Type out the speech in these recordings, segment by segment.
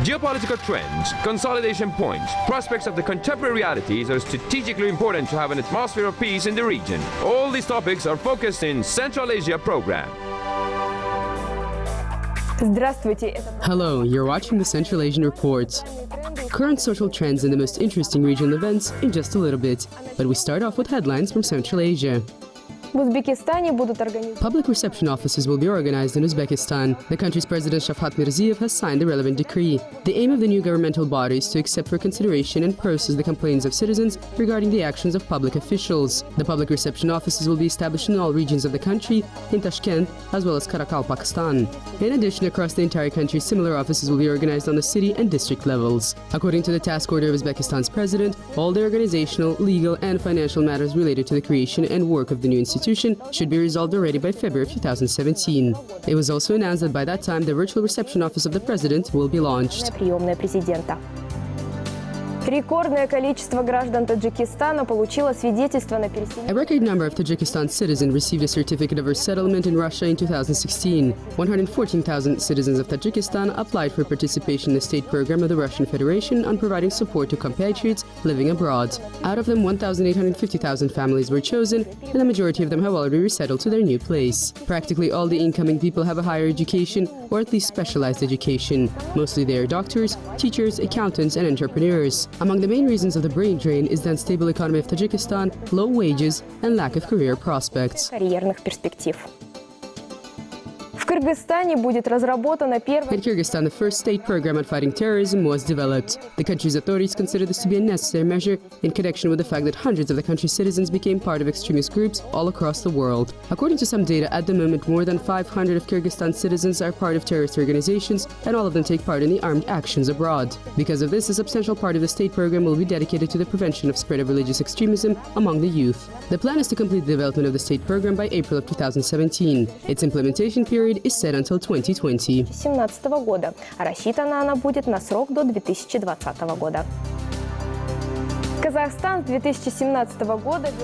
Geopolitical trends, consolidation points, prospects of the contemporary realities are strategically important to have an atmosphere of peace in the region. All these topics are focused in Central Asia program. Hello, you're watching the Central Asian Report. Current social trends and the most interesting regional events in just a little bit. But we start off with headlines from Central Asia. Public reception offices will be organized in Uzbekistan. The country's president Shavkat Mirziyoyev has signed the relevant decree. The aim of the new governmental body is to accept for consideration and process the complaints of citizens regarding the actions of public officials. The public reception offices will be established in all regions of the country, in Tashkent, as well as Karakalpakstan. In addition, across the entire country, similar offices will be organized on the city and district levels. According to the task order of Uzbekistan's president, all the organizational, legal, and financial matters related to the creation and work of the new institution should be resolved already by February 2017. It was also announced that by that time the virtual reception office of the president will be launched. A record number of Tajikistan citizens received a certificate of resettlement in Russia in 2016. 114,000 citizens of Tajikistan applied for participation in the state program of the Russian Federation on providing support to compatriots living abroad. Out of them, 1,850,000 families were chosen, and the majority of them have already resettled to their new place. Practically all the incoming people have a higher education, or at least specialized education. Mostly they are doctors, teachers, accountants, and entrepreneurs. Among the main reasons of the brain drain is the unstable economy of Tajikistan, low wages, and lack of career prospects. In Kyrgyzstan, the first state program on fighting terrorism was developed. The country's authorities consider this to be a necessary measure in connection with the fact that hundreds of the country's citizens became part of extremist groups all across the world. According to some data, at the moment, more than 500 of Kyrgyzstan's citizens are part of terrorist organizations, and all of them take part in the armed actions abroad. Because of this, a substantial part of the state program will be dedicated to the prevention of spread of religious extremism among the youth. The plan is to complete the development of the state program by April of 2017. Its implementation period is set until 2020.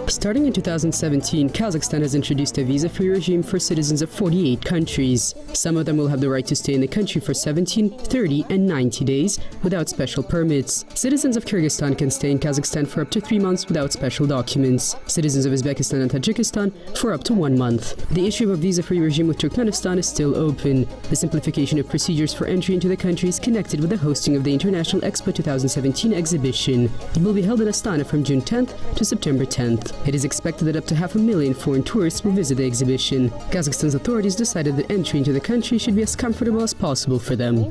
Starting in 2017, Kazakhstan has introduced a visa-free regime for citizens of 48 countries. Some of them will have the right to stay in the country for 17, 30, and 90 days without special permits. Citizens of Kyrgyzstan can stay in Kazakhstan for up to 3 months without special documents. Citizens of Uzbekistan and Tajikistan for up to 1 month. The issue of a visa-free regime with Turkmenistan is still open. The simplification of procedures for entry into the country is connected with the hosting of the International Expo 2017 exhibition. It will be held in Astana from June 10th to September 10th. It is expected that up to 500,000 foreign tourists will visit the exhibition. Kazakhstan's authorities decided that entry into the country should be as comfortable as possible for them.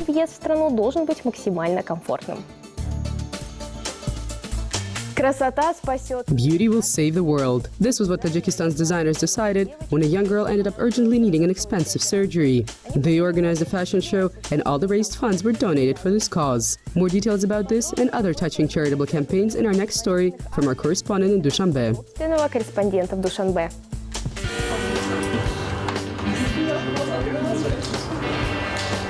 Beauty will save the world. This was what Tajikistan's designers decided when a young girl ended up urgently needing an expensive surgery. They organized a fashion show, and all the raised funds were donated for this cause. More details about this and other touching charitable campaigns in our next story from our correspondent in Dushanbe.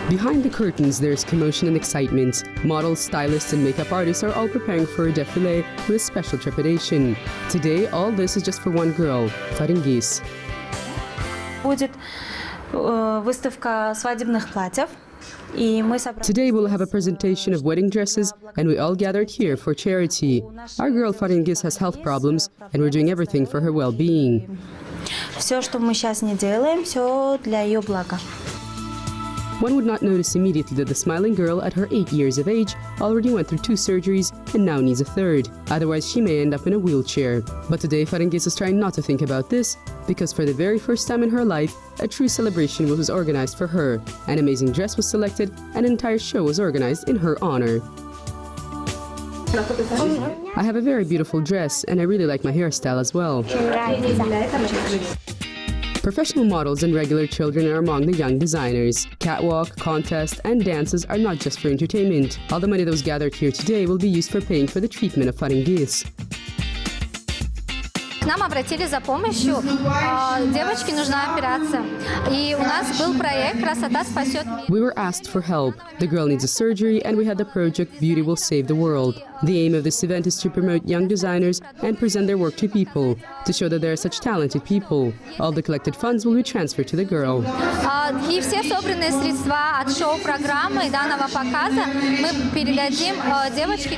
Behind the curtains, there's commotion and excitement. Models, stylists, and makeup artists are all preparing for a défilé with special trepidation. Today, all this is just for one girl, Faringis. Today we'll have a presentation of wedding dresses, and we all gathered here for charity. Our girl Faringis has health problems, and we're doing everything for her well-being. One would not notice immediately that the smiling girl at her 8 years of age already went through 2 surgeries and now needs a 3rd. Otherwise, she may end up in a wheelchair. But today, Faringis is trying not to think about this, because for the very first time in her life, a true celebration was organized for her. An amazing dress was selected, and an entire show was organized in her honor. I have a very beautiful dress, and I really like my hairstyle as well. Professional models and regular children are among the young designers. Catwalk, contests, and dances are not just for entertainment. All the money that was gathered here today will be used for paying for the treatment of Faringis. К нам обратились за помощью. Девочке нужна операция. И у нас был проект «Красота спасет мир». We were asked for help. The girl needs a surgery, and we had the project Beauty Will Save the World. The aim of this event is to promote young designers and present their work to people, to show that there are such talented people. All the collected funds will be transferred to the girl. И все собранные средства от шоу-программы и данного показа мы передадим девочке.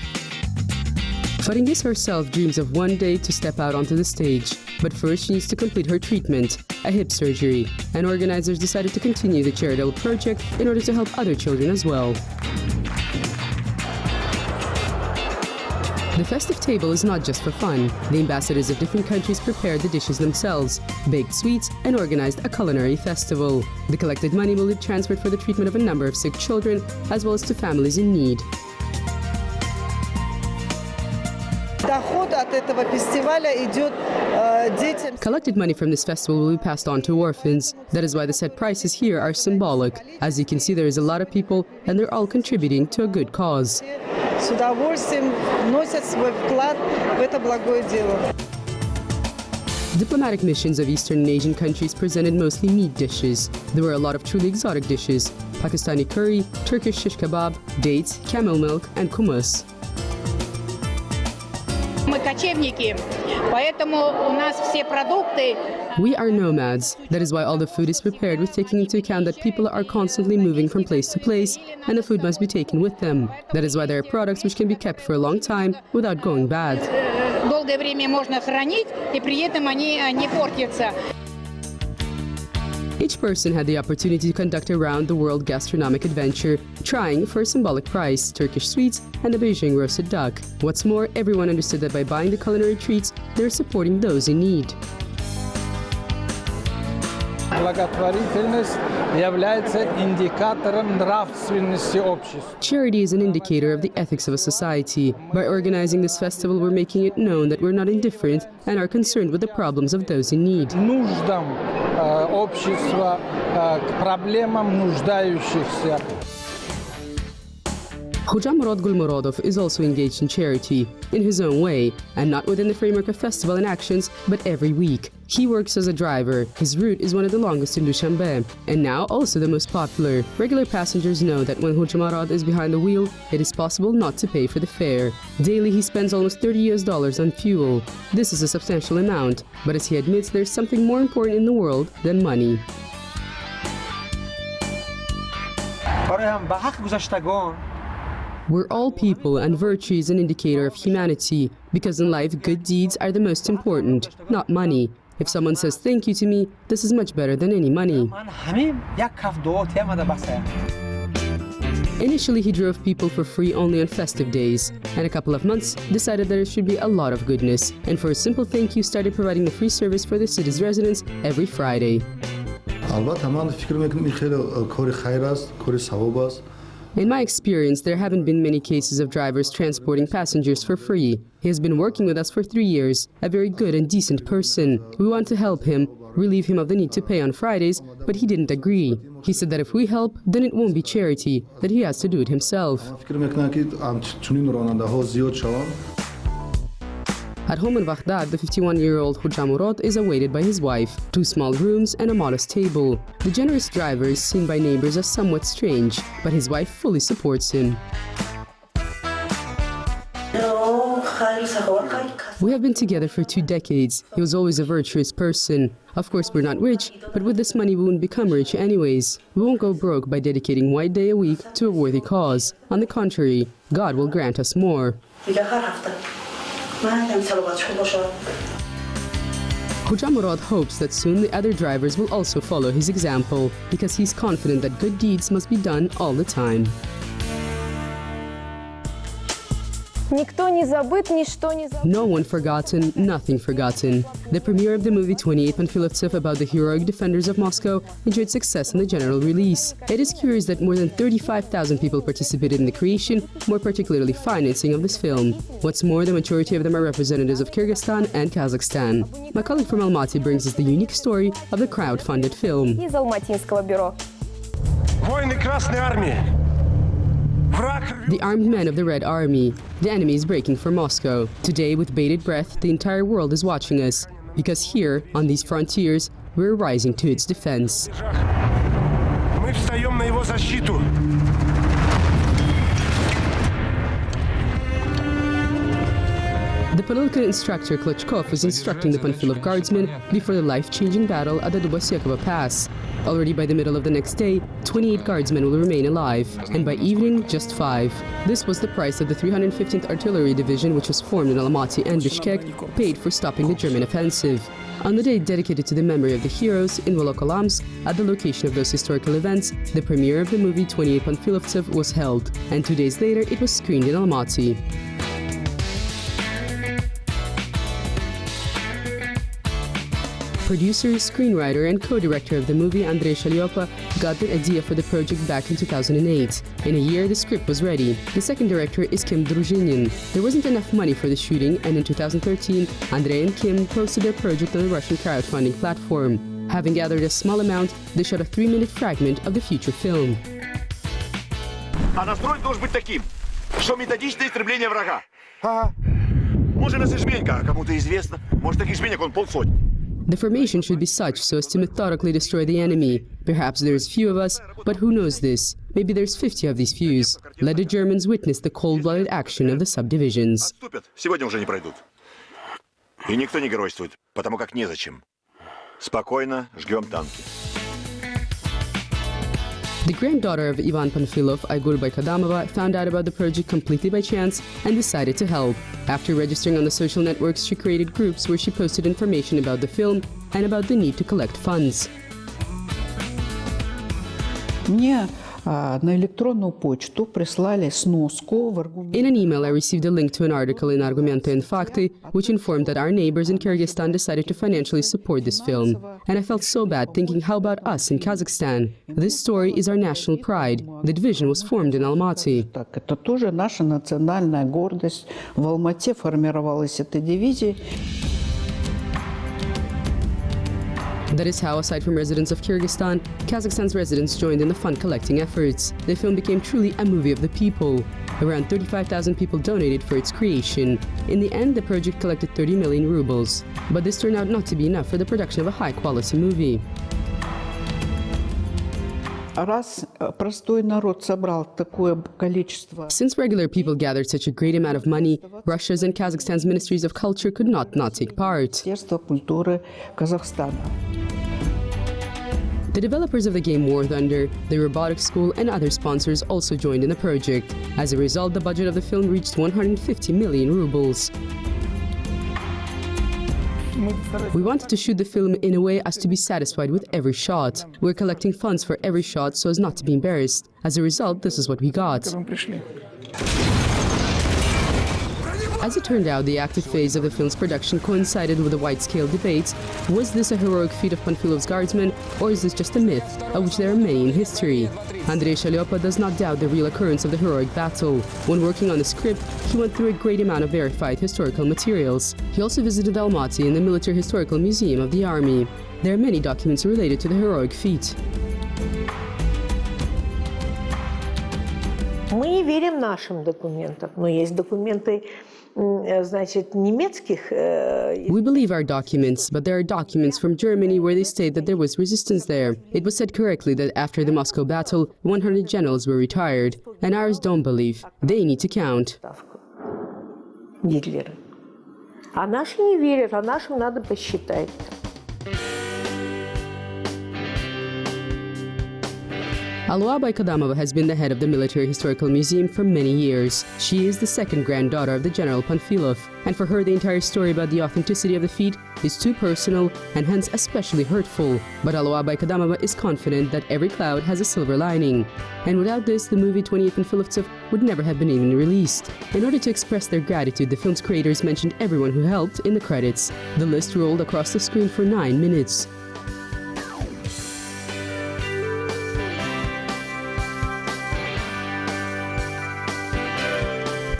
Faringis herself dreams of one day to step out onto the stage. But first she needs to complete her treatment, a hip surgery. And organizers decided to continue the charitable project in order to help other children as well. The festive table is not just for fun. The ambassadors of different countries prepared the dishes themselves, baked sweets, and organized a culinary festival. The collected money will be transferred for the treatment of a number of sick children, as well as to families in need. Collected money from this festival will be passed on to orphans. That is why the set prices here are symbolic. As you can see, there is a lot of people, and they're all contributing to a good cause. Diplomatic missions of Eastern and Asian countries presented mostly meat dishes. There were a lot of truly exotic dishes: Pakistani curry, Turkish shish kebab, dates, camel milk, and hummus. We are nomads. That is why all the food is prepared with taking into account that people are constantly moving from place to place, and the food must be taken with them. That is why there are products which can be kept for a long time without going bad. Each person had the opportunity to conduct a round-the-world gastronomic adventure, trying for a symbolic price Turkish sweets and a Beijing roasted duck. What's more, everyone understood that by buying the culinary treats, they're supporting those in need. Charity is an indicator of the ethics of a society. By organizing this festival, we're making it known that we're not indifferent and are concerned with the problems of those in need. Khojamurod Gulmurodov is also engaged in charity, in his own way, and not within the framework of festival and actions, but every week. He works as a driver. His route is one of the longest in Dushanbe, and now also the most popular. Regular passengers know that when Khojamurod is behind the wheel, it is possible not to pay for the fare. Daily he spends almost $30 on fuel. This is a substantial amount, but as he admits, there's something more important in the world than money. We're all people, and virtue is an indicator of humanity, because in life good deeds are the most important, not money. If someone says thank you to me, this is much better than any money. Initially, he drove people for free only on festive days, and a couple of months decided that there should be a lot of goodness, and for a simple thank you started providing the free service for the city's residents every Friday. In my experience, there haven't been many cases of drivers transporting passengers for free. He has been working with us for 3 years, a very good and decent person. We want to help him, relieve him of the need to pay on Fridays, but he didn't agree. He said that if we help, then it won't be charity, that he has to do it himself. At home in Baghdad, the 51-year-old Khojamurod is awaited by his wife, 2 small rooms and a modest table. The generous driver is seen by neighbors as somewhat strange, but his wife fully supports him. We have been together for 2 decades. He was always a virtuous person. Of course, we're not rich, but with this money we won't become rich anyways. We won't go broke by dedicating one day a week to a worthy cause. On the contrary, God will grant us more. Khojamurod hopes that soon the other drivers will also follow his example, because he's confident that good deeds must be done all the time. No one forgotten, nothing forgotten. The premiere of the movie 28 Panfilov about the heroic defenders of Moscow enjoyed success in the general release. It is curious that more than 35,000 people participated in the creation, more particularly financing of this film. What's more, the majority of them are representatives of Kyrgyzstan and Kazakhstan. My colleague from Almaty brings us the unique story of the crowd-funded film. Воины Красной Армии, The armed men of the Red Army. The enemy is breaking for Moscow. Today, with bated breath, the entire world is watching us. Because here, on these frontiers, we're rising to its defense. Мы встаем на его защиту. The political instructor Klochkov was instructing the Panfilov guardsmen before the life-changing battle at the Dubosekova Pass. Already by the middle of the next day, 28 guardsmen will remain alive, and by evening, just 5. This was the price of the 315th Artillery Division, which was formed in Almaty and Bishkek, paid for stopping the German offensive. On the day dedicated to the memory of the heroes in Volokolamsk, at the location of those historical events, the premiere of the movie 28 Panfilovtsev was held, and 2 days later it was screened in Almaty. Producer, screenwriter, and co-director of the movie Andrei Shalyopa got the idea for the project back in 2008. In a year, the script was ready. The second director is Kim Druzhinin. There wasn't enough money for the shooting, and in 2013, Andrei and Kim posted their project on the Russian crowdfunding platform. Having gathered a small amount, they shot a 3-minute fragment of the future film. А настрой должен быть таким, что методичное истребление врага. Может, нас и жменька, кому-то известно. Может, таких жменек он полсотни. The formation should be such so as to methodically destroy the enemy. Perhaps there's few of us, but who knows this? Maybe there's 50 of these fews. Let the Germans witness the cold-blooded action of the subdivisions. Отступят, сегодня уже не пройдут. И никто не геройствует, потому как незачем. Спокойно жгем танки. The granddaughter of Ivan Panfilov, Aygul Baykadamova, found out about the project completely by chance and decided to help. After registering on the social networks, she created groups where she posted information about the film and about the need to collect funds. Мне на электронную почту прислали сноску в аргументе. In an email, I received a link to an article in Argumente and Fakty, which informed that our neighbors in Kyrgyzstan decided to financially support this film. And I felt so bad thinking, how about us in Kazakhstan? This story is our national pride. The division was formed in Almaty. Это тоже наша национальная гордость. В Алмате формировалась эта дивизия. That is how, aside from residents of Kyrgyzstan, Kazakhstan's residents joined in the fund-collecting efforts. The film became truly a movie of the people. Around 35,000 people donated for its creation. In the end, the project collected 30 million rubles. But this turned out not to be enough for the production of a high-quality movie. Раз простой народ собрал такое количество. Since regular people gathered such a great amount of money, Russia's and Kazakhstan's ministries of culture could not take part. Министерство культуры Казахстана. The developers of the game War Thunder, the robotics school, and other sponsors also joined in the project. As a result, the budget of the film reached 150 million rubles. We wanted to shoot the film in a way as to be satisfied with every shot. We're collecting funds for every shot so as not to be embarrassed. As a result, this is what we got. As it turned out, the active phase of the film's production coincided with the wide-scale debates. Was this a heroic feat of Panfilov's guardsmen, or is this just a myth, of which there are many in history? Andrei Shalyopa does not doubt the real occurrence of the heroic battle. When working on the script, he went through a great amount of verified historical materials. He also visited Almaty and the Military Historical Museum of the Army. There are many documents related to the heroic feat. Мы не верим нашим документам, но есть документы, значит, немецких. We believe our documents, but there are documents from Germany where they state that there was resistance there. It was said correctly that after the Moscow battle, 100 generals were retired, and ours don't believe. They need to count. Гитлера. А наши не верят, а нашим надо посчитать. Alua Baykadamova has been the head of the Military Historical Museum for many years. She is the second granddaughter of the General Panfilov, and for her the entire story about the authenticity of the feat is too personal and hence especially hurtful. But Alua Baykadamova is confident that every cloud has a silver lining. And without this, the movie 28 Panfilovtsev would never have been even released. In order to express their gratitude, the film's creators mentioned everyone who helped in the credits. The list rolled across the screen for 9 minutes.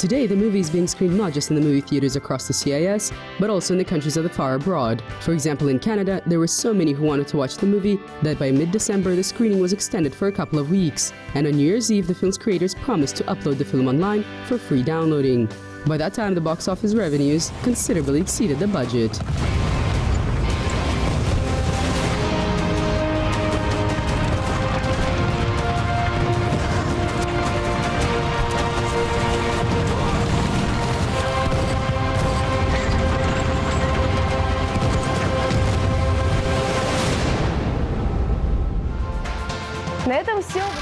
Today, the movie is being screened not just in the movie theaters across the CIS, but also in the countries of the far abroad. For example, in Canada, there were so many who wanted to watch the movie that by mid-December, the screening was extended for a couple of weeks. And on New Year's Eve, the film's creators promised to upload the film online for free downloading. By that time, the box office revenues considerably exceeded the budget.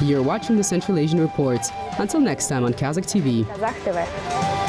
You're watching the Central Asian Reports. Until next time on Kazakh TV. Kazakh TV.